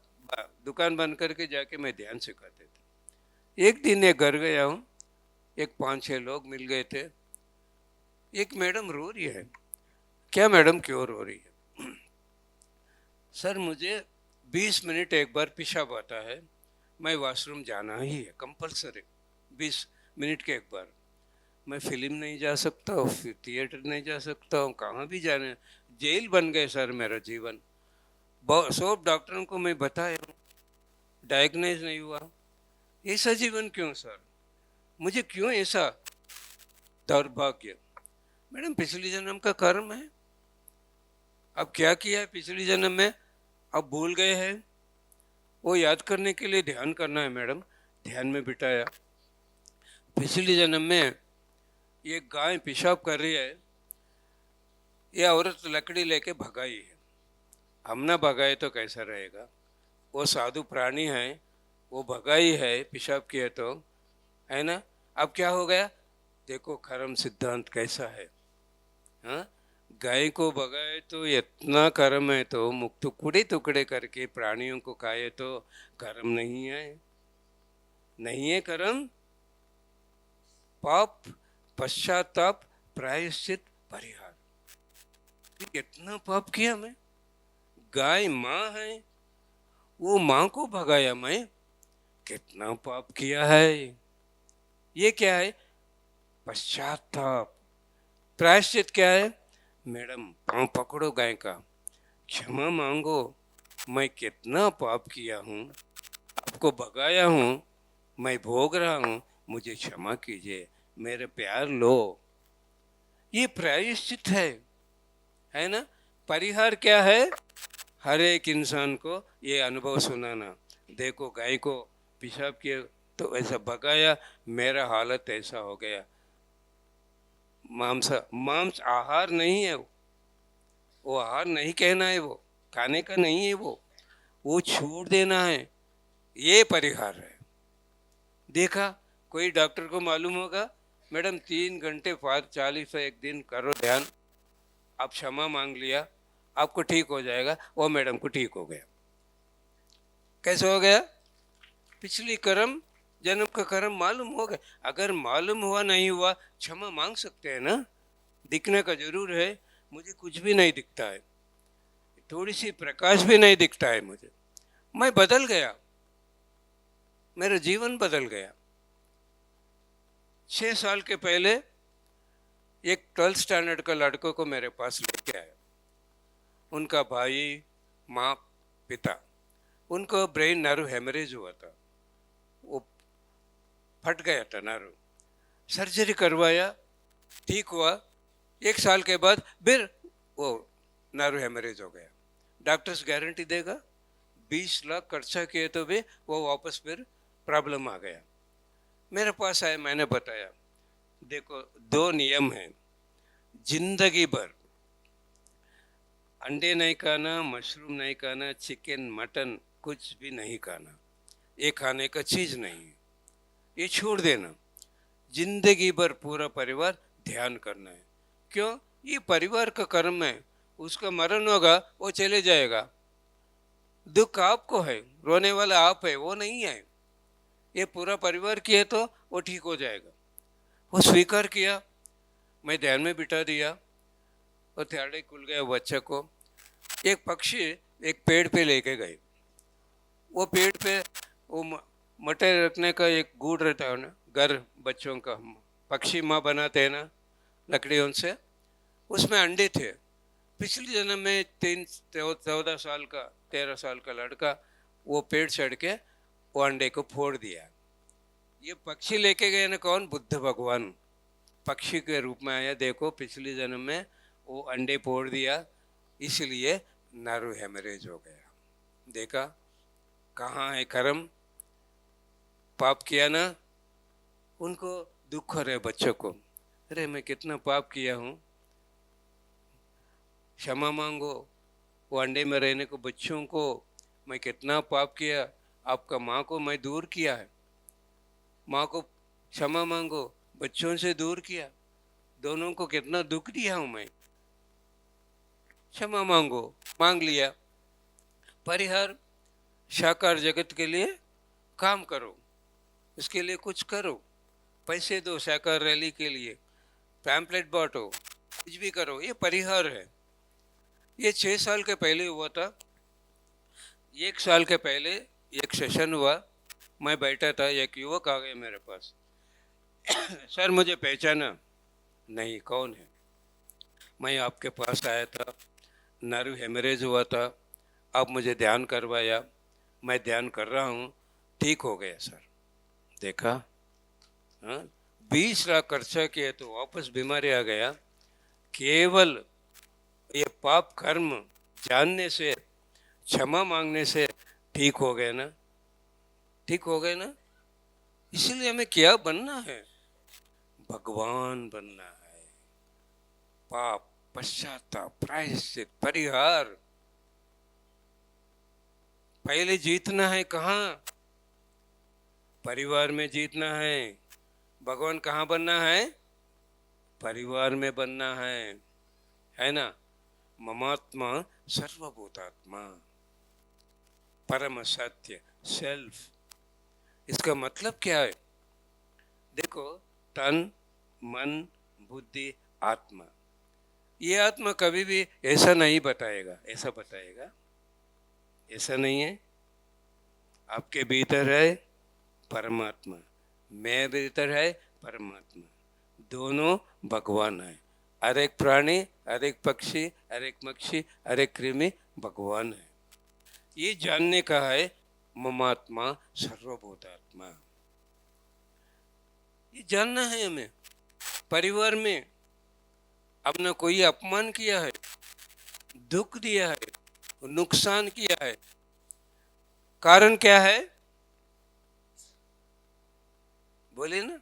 [SPEAKER 1] दुकान बंद करके जाके मैं ध्यान सिखाते थे। एक दिन एक घर गया हूँ, एक 5-6 लोग मिल गए थे। एक मैडम रो रही है। क्या मैडम, क्यों रो रही है? सर मुझे 20 मिनट एक बार पेशाब आता है, मैं वॉशरूम जाना ही है कंपलसरी, 20 मिनट के एक बार। मैं फिल्म नहीं जा सकता हूँ, फिर थिएटर नहीं जा सकता हूँ, कहाँ भी जाने। जेल बन गए सर मेरा जीवन। सब डॉक्टरों को मैं बताया हूँ, डायग्नोज नहीं हुआ। ऐसा जीवन क्यों सर? मुझे क्यों ऐसा दौर्भाग्य? मैडम पिछले जन्म का कर्म है। अब क्या किया है पिछले जन्म में, अब भूल गए हैं। वो याद करने के लिए ध्यान करना है मैडम। ध्यान में बिठाया। पिछले जन्म में ये गाय पेशाब कर रही है, ये औरत लकड़ी लेके भगाई है। हम ना भगाए तो कैसा रहेगा? वो साधु प्राणी है, वो भगाई है, पेशाब किए तो, है ना? अब क्या हो गया? देखो कर्म सिद्धांत कैसा है। हाँ, गाय को भगाए तो इतना कर्म है, तो मुख टुकड़े टुकड़े करके प्राणियों को खाए तो कर्म नहीं है? नहीं है कर्म। पाप, पश्चाताप, प्रायश्चित, परिहार। कितना पाप किया मैं। गाय माँ है, वो माँ को भगाया मैं, कितना पाप किया है। ये क्या है? पश्चाताप। प्रायश्चित क्या है? मैडम पाँव पकड़ो गाय का, क्षमा मांगो, मैं कितना पाप किया हूँ, आपको भगाया हूँ, मैं भोग रहा हूँ, मुझे क्षमा कीजिए, मेरे प्यार लो। ये प्रायश्चित है ना? परिहार क्या है? हर एक इंसान को ये अनुभव सुनाना। देखो गाय को पेशाब किया तो ऐसा भगाया, मेरा हालत ऐसा हो गया। मांस आहार नहीं है वो आहार नहीं कहना है, वो खाने का नहीं है, वो छोड़ देना है। ये परिहार है। देखा? कोई डॉक्टर को मालूम होगा, मैडम 3 घंटे 40 एक दिन करो ध्यान, आप क्षमा मांग लिया, आपको ठीक हो जाएगा। वो मैडम को ठीक हो गया। कैसे हो गया? पिछली कर्म, जन्म का कर्म मालूम हो गया। अगर मालूम हुआ नहीं हुआ, क्षमा मांग सकते हैं ना? दिखने का जरूर है। मुझे कुछ भी नहीं दिखता है, थोड़ी सी प्रकाश भी नहीं दिखता है मुझे। मैं बदल गया, मेरा जीवन बदल गया। 6 साल के पहले एक 12th स्टैंडर्ड का लड़कों को मेरे पास लेके आया। उनका भाई, माँ, पिता, उनको ब्रेन नर्व हेमरेज हुआ था, वो फट गया था नर्व। सर्जरी करवाया, ठीक हुआ। 1 साल के बाद फिर वो नर्व हेमरेज हो गया। डॉक्टर्स गारंटी देगा, 20 लाख खर्चा किए तो भी वो वापस फिर प्रॉब्लम आ गया। मेरे पास आए, मैंने बताया देखो 2 नियम हैं जिंदगी भर, अंडे नहीं खाना, मशरूम नहीं खाना, चिकन मटन कुछ भी नहीं खाना, ये खाने का चीज नहीं है, ये छोड़ देना। जिंदगी भर पूरा परिवार ध्यान करना है। क्यों? ये परिवार का कर्म है, उसका मरण होगा, वो चले जाएगा। दुख आपको है, रोने वाला आप है, वो नहीं है। ये पूरा परिवार किए तो वो ठीक हो जाएगा। वो स्वीकार किया, मैं ध्यान में बिठा दिया, और ध्यान खुल गया बच्चे को। एक पक्षी एक पेड़ पे लेके गए। वो पेड़ पे वो मटर रखने का एक गूड़ रहता है ना, घर बच्चों का, पक्षी माँ बनाते हैं ना लकड़ियों से, उसमें अंडे थे। पिछले जन्म में 14 साल का 13 साल का लड़का वो पेड़ चढ़ के वो अंडे को फोड़ दिया। ये पक्षी लेके गए ना कौन? बुद्ध भगवान पक्षी के रूप में आया। देखो पिछले जन्म में वो अंडे फोड़ दिया, इसलिए नर्व हेमरेज हो गया। देखा कहाँ है कर्म? पाप किया ना, उनको दुख हो रहे बच्चों को, अरे मैं कितना पाप किया हूँ, क्षमा मांगो। वो अंडे में रहने को बच्चों को, मैं कितना पाप किया, आपका माँ को मैं दूर किया है, माँ को क्षमा मांगो, बच्चों से दूर किया, दोनों को कितना दुख दिया हूं मैं, क्षमा मांगो, मांग लिया। परिहार, साकार जगत के लिए काम करो, इसके लिए कुछ करो, पैसे दो साकार रैली के लिए, पैम्पलेट बांटो, कुछ भी करो, ये परिहार है। ये 6 साल के पहले हुआ था। 1 साल के पहले एक सेशन हुआ, मैं बैठा था, एक युवक आ गए मेरे पास। सर मुझे पहचाना नहीं, कौन है? मैं आपके पास आया था, नर्व हेमरेज हुआ था, आप मुझे ध्यान करवाया, मैं ध्यान कर रहा हूँ, ठीक हो गया सर। देखा, हाँ, 20 लाख खर्चा किए तो वापस बीमारी आ गया। केवल ये पाप कर्म जानने से, क्षमा मांगने से ठीक हो गए ना, ठीक हो गए ना। इसलिए हमें क्या बनना है? भगवान बनना है। पाप, पश्चाताप, प्रायश्चित, परिहार। पहले जीतना है कहाँ? परिवार में जीतना है। भगवान कहाँ बनना है? परिवार में बनना है ना। ममात्मा सर्वभूतात्मा, परम सत्य, सेल्फ। इसका मतलब क्या है? देखो, तन, मन, बुद्धि, आत्मा। ये आत्मा कभी भी ऐसा नहीं बताएगा, ऐसा बताएगा, ऐसा नहीं है। आपके भीतर है परमात्मा, मैं भीतर है परमात्मा, दोनों भगवान है। हर एक प्राणी, हर एक पक्षी, हर एक मक्षी, हर एक कृमि भगवान है। ये जानने का है ममात्मा सर्वभूतात्मा। ये जानना है हमें। परिवार में आपने कोई अपमान किया है, दुख दिया है, नुकसान किया है, कारण क्या है? बोले ना,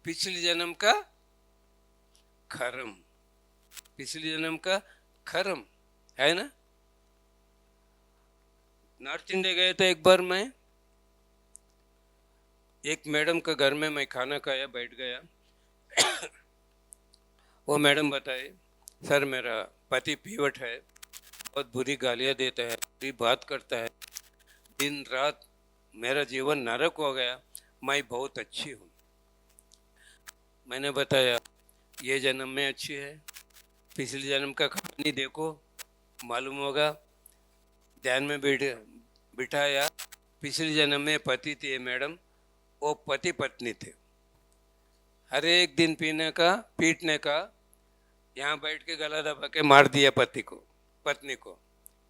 [SPEAKER 1] पिछले जन्म का कर्म, पिछले जन्म का कर्म है ना। नॉर्थ इंडिया गए थे एक बार मैं, एक मैडम के घर में मैं खाना खाया, बैठ गया। वो मैडम बताए, सर मेरा पति पीवट है, बहुत बुरी गालियां देता है, बुरी बात करता है, दिन रात मेरा जीवन नरक हो गया, मैं बहुत अच्छी हूँ। मैंने बताया, ये जन्म में अच्छी है, पिछले जन्म का कहानी देखो, मालूम होगा। ध्यान में बिठाया, पिछले जन्म में पति थे मैडम, वो पति पत्नी थे। हर एक दिन पीने का, पीटने का, यहाँ बैठ के गला दबा के मार दिया पति को, पत्नी को।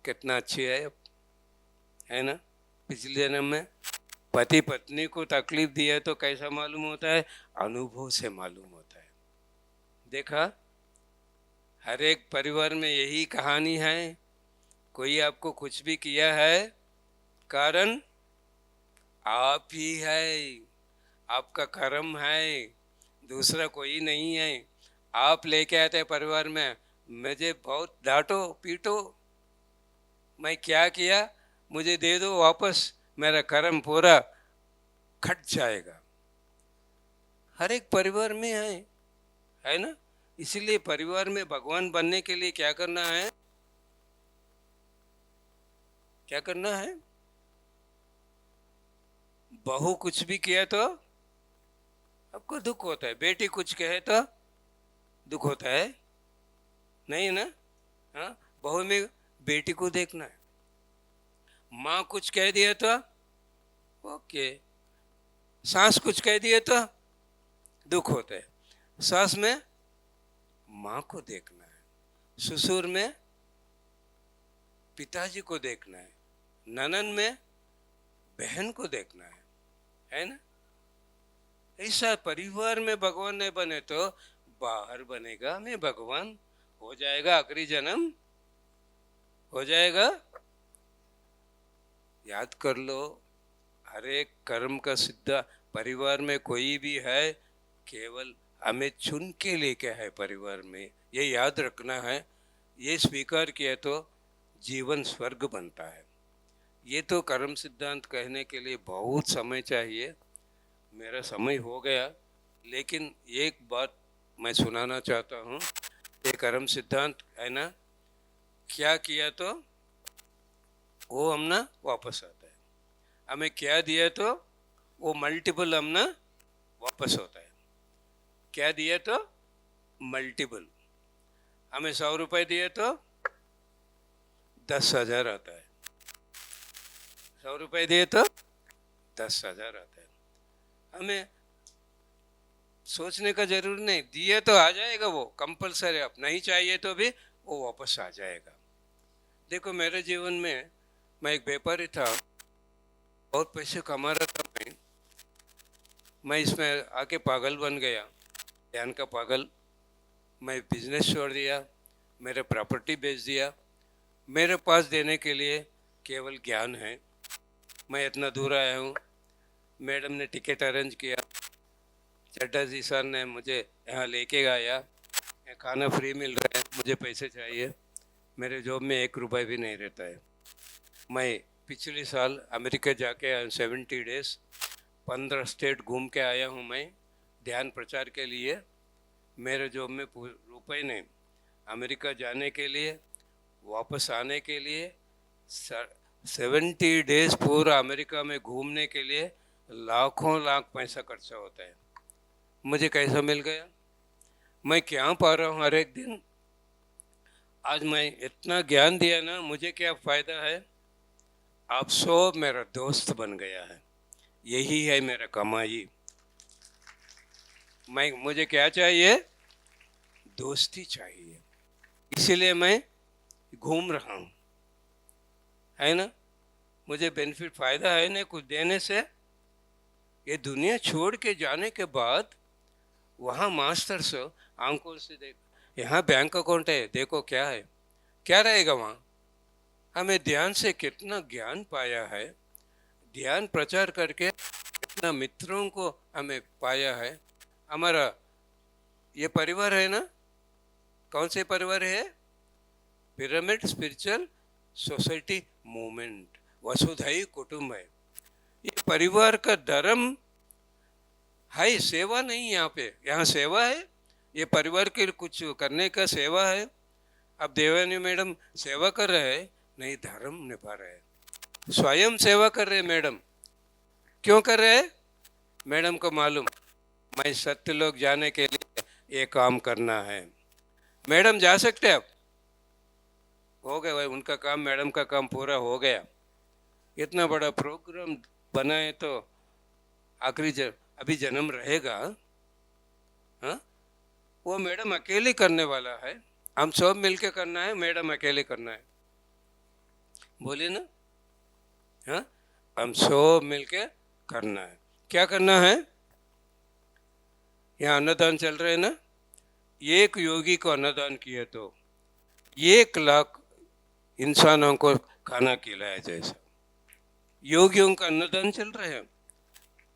[SPEAKER 1] कितना अच्छी है ना। पिछले जन्म में पति पत्नी को तकलीफ दी है तो कैसा मालूम होता है? अनुभव से मालूम होता है। देखा, हर एक परिवार में यही कहानी है। कोई आपको कुछ भी किया है, कारण आप ही है, आपका कर्म है, दूसरा कोई नहीं है। आप लेके आते परिवार में, मुझे बहुत डांटो पीटो, मैं क्या किया, मुझे दे दो वापस, मेरा कर्म पूरा खट जाएगा। हर एक परिवार में है ना। इसीलिए परिवार में भगवान बनने के लिए क्या करना है? क्या करना है? बहू कुछ भी किया तो आपको दुख होता है, बेटी कुछ कहे तो दुख होता है, नहीं ना। हाँ, बहू में बेटी को देखना है। माँ कुछ कह दिया तो ओके, सास कुछ कह दिया तो दुख होता है। सास में माँ को देखना है, ससुर में पिताजी को देखना है, ननन में बहन को देखना है ना। ऐसा परिवार में भगवान नहीं बने तो बाहर बनेगा मैं भगवान, हो जाएगा आखिरी जन्म, हो जाएगा। याद कर लो, हर एक कर्म का सिद्धा परिवार में कोई भी है, केवल हमें चुन के लेके है परिवार में, ये याद रखना है। ये स्वीकार किया तो जीवन स्वर्ग बनता है। ये तो कर्म सिद्धांत कहने के लिए बहुत समय चाहिए, मेरा समय हो गया। लेकिन एक बात मैं सुनाना चाहता हूँ। ये कर्म सिद्धांत है ना, क्या किया तो वो हमने वापस आता है, हमें क्या दिया तो वो मल्टीपल हमने वापस होता है। क्या दिया तो मल्टीपल, हमें 100 रुपए दिए तो 10,000 आता है, 100 रुपए दिए तो 10,000 आता है। हमें सोचने का जरूर नहीं, दिए तो आ जाएगा, वो कंपलसरी। आप नहीं चाहिए तो भी वो वापस आ जाएगा। देखो मेरे जीवन में, मैं एक व्यापारी था, बहुत पैसे कमा रहा था। मैं इसमें आके पागल बन गया, ध्यान का पागल। मैं बिजनेस छोड़ दिया, मेरे प्रॉपर्टी बेच दिया। मेरे पास देने के लिए केवल ज्ञान है। मैं इतना दूर आया हूँ, मैडम ने टिकट अरेंज किया, चड्डा जी सर ने मुझे यहाँ लेके गया, यहाँ खाना फ्री मिल रहा है, मुझे पैसे चाहिए। मेरे जॉब में 1 रुपए भी नहीं रहता है। मैं पिछले साल अमेरिका जाके 70 डेज 15 स्टेट घूम के आया हूँ मैं, ध्यान प्रचार के लिए। मेरे जॉब में रुपए नहीं। अमेरिका जाने के लिए, वापस आने के लिए, 70 डेज पूरा अमेरिका में घूमने के लिए लाखों लाख पैसा खर्चा होता है। मुझे कैसा मिल गया? मैं क्या पा रहा हूँ हर एक दिन? आज मैं इतना ज्ञान दिया ना, मुझे क्या फायदा है? आप सब मेरा दोस्त बन गया है, यही है मेरा कमाई। मुझे क्या चाहिए? दोस्ती चाहिए, इसीलिए मैं घूम रहा हूँ, है ना। मुझे बेनिफिट फायदा है ना कुछ देने से। ये दुनिया छोड़ के जाने के बाद वहाँ मास्टर से आंखों से देख, यहाँ बैंक अकाउंट है, देखो क्या है, क्या रहेगा वहाँ। हमें ध्यान से कितना ज्ञान पाया है, ध्यान प्रचार करके कितना मित्रों को हमें पाया है। हमारा ये परिवार है ना, कौन से परिवार है? पिरामिड स्पिरिचुअल सोसाइटी मूवमेंट, वसुधैव कुटुंब है। ये परिवार का धर्म है, सेवा नहीं। यहाँ पे, यहाँ सेवा है, ये परिवार के कुछ करने का सेवा है। अब देवानी मैडम सेवा कर रहे हैं, नहीं धर्म निभा रहे हैं, स्वयं सेवा कर रहे हैं। मैडम क्यों कर रहे हैं? मैडम को मालूम मैं सत्य लोग जाने के लिए ये काम करना है। मैडम जा सकते अब, हो गया भाई उनका काम, मैडम का काम पूरा हो गया। इतना बड़ा प्रोग्राम बनाए तो आखिरी अभी जन्म रहेगा, हाँ? वो मैडम अकेले करने वाला है, हम सब मिलके करना है, मैडम अकेले करना है। बोलिए ना, हाँ? हम सब मिलके करना है। क्या करना है? यहाँ अन्नदान चल रहे हैं ना, एक योगी को अन्नदान किए तो 1 लाख इंसानों को खाना खिलाया जैसा। योगियों का अन्नदान चल रहे हैं,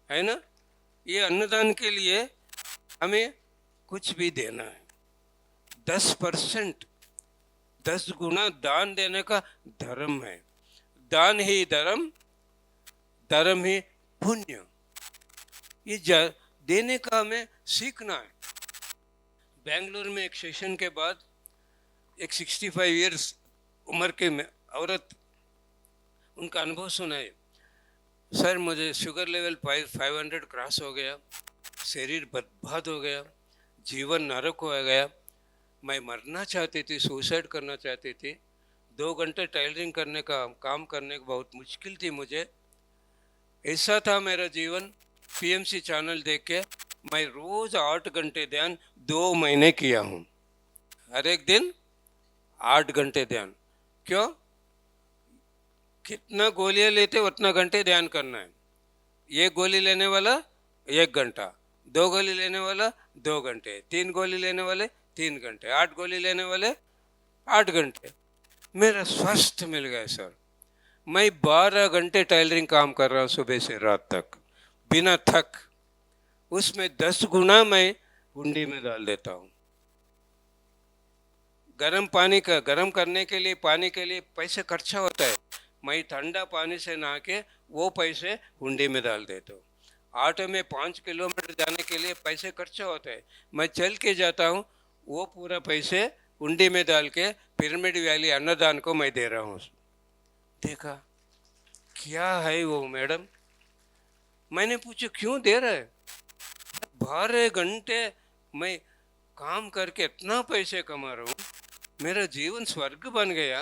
[SPEAKER 1] है ना। ये अन्नदान के लिए हमें कुछ भी देना है। 10%, 10 गुना दान देने का धर्म है। दान ही धर्म, धर्म ही पुण्य। ये देने का हमें सीखना है। बेंगलुरु में एक सेशन के बाद एक 65 इयर्स उम्र के औरत, उनका अनुभव सुनाए। सर मुझे शुगर लेवल 500 क्रॉस हो गया, शरीर बर्बाद हो गया, जीवन नरक हो गया, मैं मरना चाहती थी, सुसाइड करना चाहती थी। 2 घंटे टेलरिंग करने का काम करने को बहुत मुश्किल थी मुझे, ऐसा था मेरा जीवन। पीएमसी चैनल देख के मैं रोज 8 घंटे ध्यान 2 महीने किया हूँ, हर एक दिन 8 घंटे ध्यान। क्यों? कितना गोलियां लेते उतना घंटे ध्यान करना है। एक गोली लेने वाला 1 घंटा, 2 गोली लेने वाला 2 घंटे, 3 गोली लेने वाले 3 घंटे, 8 गोली लेने वाले 8 घंटे। मेरा स्वास्थ्य मिल गया सर। मैं 12 घंटे टेलरिंग काम कर रहा हूँ सुबह से रात तक बिना थक। उसमें 10 गुना मैं हुंडी में डाल देता हूँ। गर्म पानी का, गर्म करने के लिए पानी के लिए पैसे खर्चा होता है, मैं ठंडा पानी से नहा के वो पैसे हुंडी में डाल देता हूँ। ऑटो में 5 किलोमीटर जाने के लिए पैसे खर्चा होते हैं, मैं चल के जाता हूँ, वो पूरा पैसे हुंडी में डाल के पिरामिड वैली अन्नदान को मैं दे रहा हूँ। देखा क्या है वो मैडम? मैंने पूछा क्यों दे रहे हैं? 12 घंटे मैं काम करके इतना पैसे कमा रहा हूँ, मेरा जीवन स्वर्ग बन गया।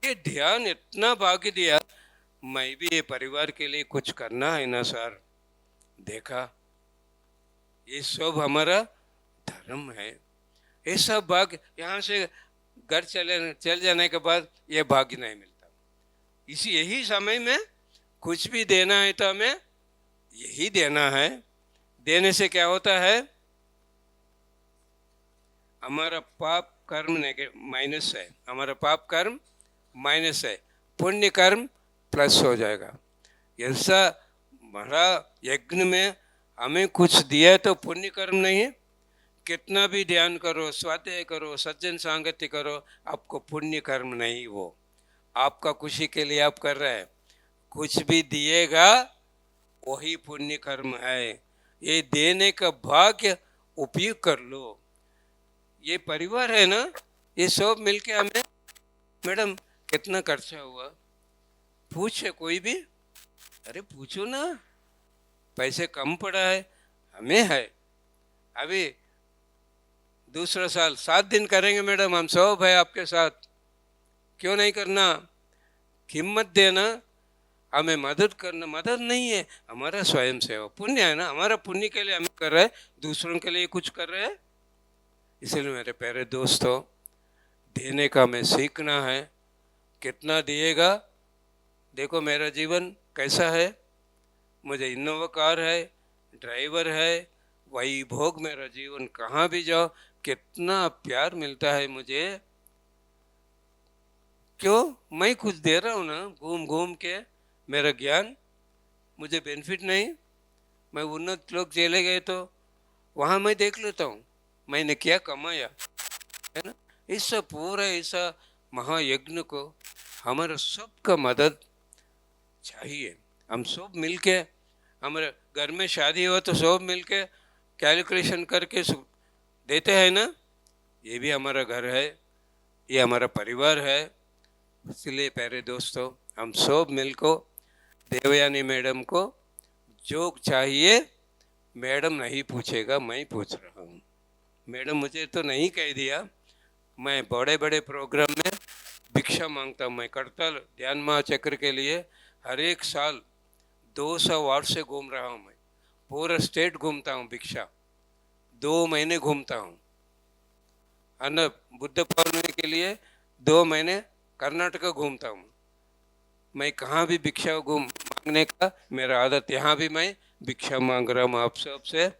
[SPEAKER 1] ये ध्यान इतना भाग दिया, मैं भी ये परिवार के लिए कुछ करना है ना सर। देखा ये सब हमारा धर्म है। ये सब भाग यहाँ से घर चल जाने के बाद ये भाग्य नहीं मिलता। इसी यही समय में कुछ भी देना है तो हमें यही देना है। देने से क्या होता है? हमारा पाप कर्म माइनस है, हमारा पाप कर्म माइनस है, पुण्य कर्म प्लस हो जाएगा। ऐसा बड़ा यज्ञ में हमें कुछ दिया तो पुण्य कर्म नहीं, कितना भी ध्यान करो, स्वाध्याय करो, सज्जन सांगत्य करो, आपको पुण्य कर्म नहीं, वो आपका खुशी के लिए आप कर रहे हैं। कुछ भी दिएगा वही पुण्य कर्म है। ये देने का भाग्य उपयोग कर लो। ये परिवार है ना, ये सब मिलके हमें, मैडम कितना खर्चा हुआ पूछे कोई भी? अरे पूछो ना, पैसे कम पड़ा है हमें है। अभी दूसरा साल 7 दिन करेंगे मैडम, हम सब है आपके साथ, क्यों नहीं करना? हिम्मत देना, हमें मदद करना। मदद नहीं है, हमारा स्वयं सेवा पुण्य है ना, हमारा पुण्य के लिए हम कर रहे हैं, दूसरों के लिए कुछ कर रहे हैं। इसलिए मेरे प्यारे दोस्तों, देने का हमें सीखना है। कितना दिएगा? देखो मेरा जीवन कैसा है, मुझे इनोवा कार है, ड्राइवर है, वही भोग मेरा जीवन, कहाँ भी जाओ कितना प्यार मिलता है मुझे। क्यों? मैं कुछ दे रहा हूँ ना, घूम घूम के मेरा ज्ञान, मुझे बेनिफिट नहीं। मैं उन्नत लोग चले गए तो वहाँ मैं देख लेता हूँ मैंने क्या कमाया, है ना। इस पूरा ऐसा महायज्ञ को हमारा सबका मदद चाहिए। हम सब मिलके, हमारे घर में शादी हो तो सब मिलके कैलकुलेशन करके देते हैं ना। ये भी हमारा घर है, ये हमारा परिवार है। इसलिए प्यारे दोस्तों, हम सब मिलको देवयानी मैडम को जो चाहिए, मैडम नहीं पूछेगा, मैं पूछ रहा हूँ। मैडम मुझे तो नहीं कह दिया, मैं बड़े बड़े प्रोग्राम में भिक्षा मांगता हूँ। मैं करतल ध्यान महाचक्र के लिए हर एक साल 200 वार्ड से घूम रहा हूँ। मैं पूरा स्टेट घूमता हूँ, भिक्षा 2 महीने घूमता हूँ। अन्न बुद्ध पूर्णिमा के लिए 2 महीने कर्नाटक घूमता हूँ। मैं कहाँ भी भिक्षा मांगने का मेरा आदत, यहाँ भी मैं भिक्षा मांग रहा हूँ आप सब से।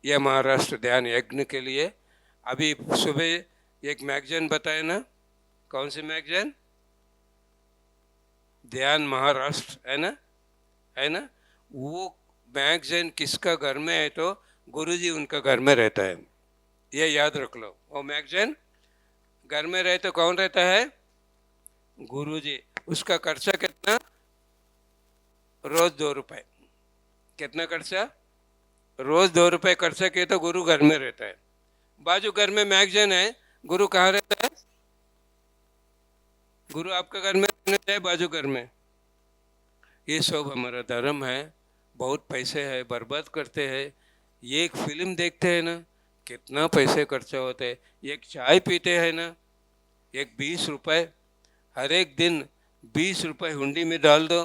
[SPEAKER 1] यह महाराष्ट्र ध्यान यज्ञ के लिए अभी सुबह एक मैगजीन बताए ना, कौन सी मैगजीन? ध्यान महाराष्ट्र, है ना, है ना। वो मैगजीन किसका घर में है? तो गुरुजी उनका घर में रहता है, ये याद रख लो। वो मैगजीन घर में रहे तो कौन रहता है? गुरुजी। उसका खर्चा कितना? रोज 2 रुपए। कितना खर्चा? रोज 2 रुपए खर्चा किए तो गुरु घर में रहता है। बाजू घर में मैगजीन है, गुरु कहाँ रहता है? गुरु आपका घर में रहना चाहिए, बाजू घर में। ये सब हमारा धर्म है। बहुत पैसे है बर्बाद करते हैं। ये एक फिल्म देखते हैं ना, कितना पैसे खर्चा होते हैं। एक चाय पीते हैं ना, एक 20 रुपए, हर एक दिन 20 रुपए हुंडी में डाल दो,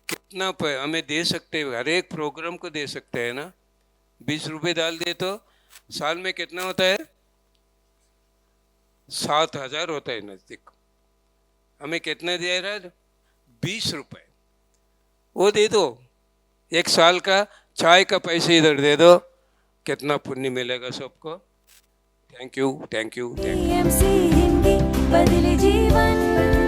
[SPEAKER 1] कितना हमें दे सकते हैं, हर एक प्रोग्राम को दे सकते हैं ना। 20 रुपए डाल दिए तो साल में कितना होता है? 7,000 होता है नजदीक। हमें कितना दे रहा है? 20 रुपए। वो दे दो, एक साल का चाय का पैसे इधर दे दो, कितना पुण्य मिलेगा सबको। Thank you, thank you, thank you.
[SPEAKER 2] बदले जीवन।